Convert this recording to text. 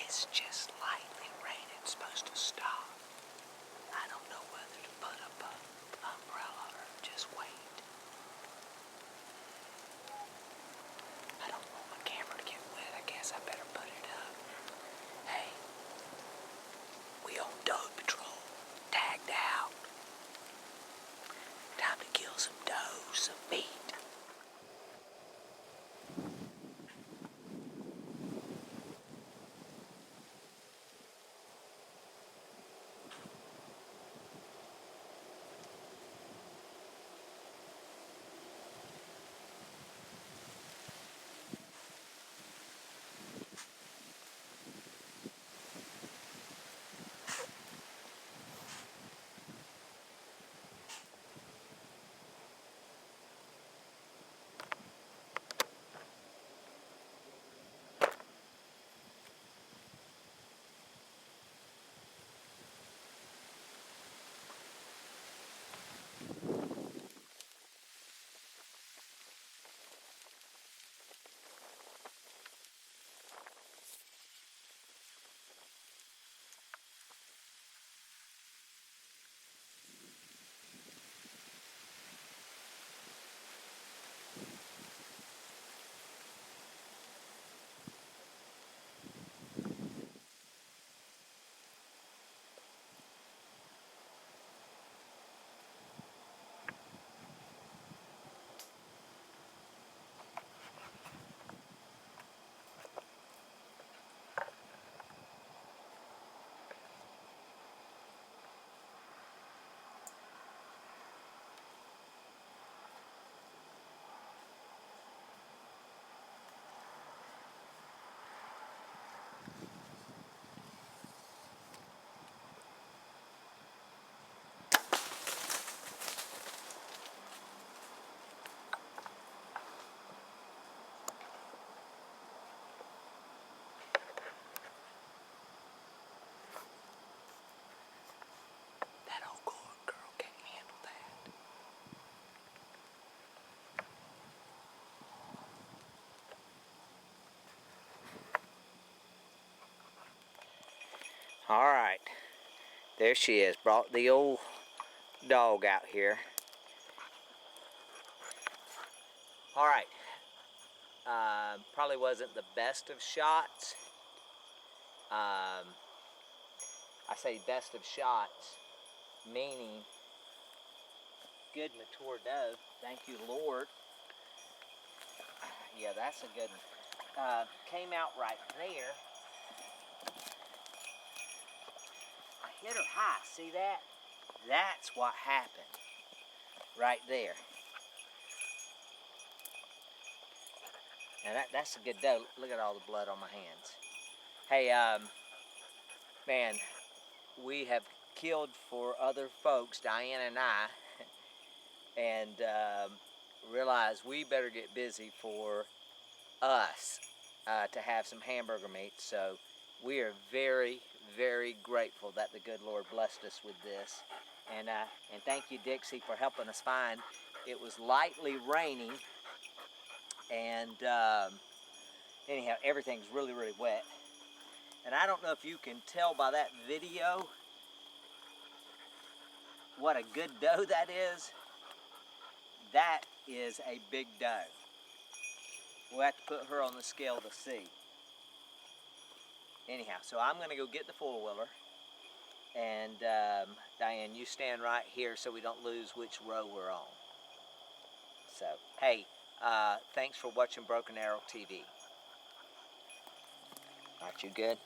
It's just lightly raining. It's supposed to stop. I don't know whether to put up an umbrella or just wait. I don't want my camera to get wet. I guess I better put it up. Hey, we on Doe Patrol. Tagged out. Time to kill some does, some meat. That old girl can't handle that. Alright, there she is. Brought the old dog out here. Alright, probably wasn't the best of shots. I say best of shots, meaning good mature doe. Thank you, Lord. Yeah, that's a good one. Came out right there. I hit her high, see that? That's what happened, right there. Now that's a good doe. Look at all the blood on my hands. Hey, man, we have killed for other folks, Diane and I, and realized we better get busy for us to have some hamburger meat. So we are very, very grateful that the good Lord blessed us with this. And thank you, Dixie, for helping us find. It was lightly raining, and anyhow, everything's really, really wet. And I don't know if you can tell by that video what a good doe that is. That is a big doe. We'll have to put her on the scale to see. Anyhow, so I'm going to go get the four-wheeler. And Diane, you stand right here so we don't lose which row we're on. So, hey, thanks for watching Broken Arrow TV. Aren't you good?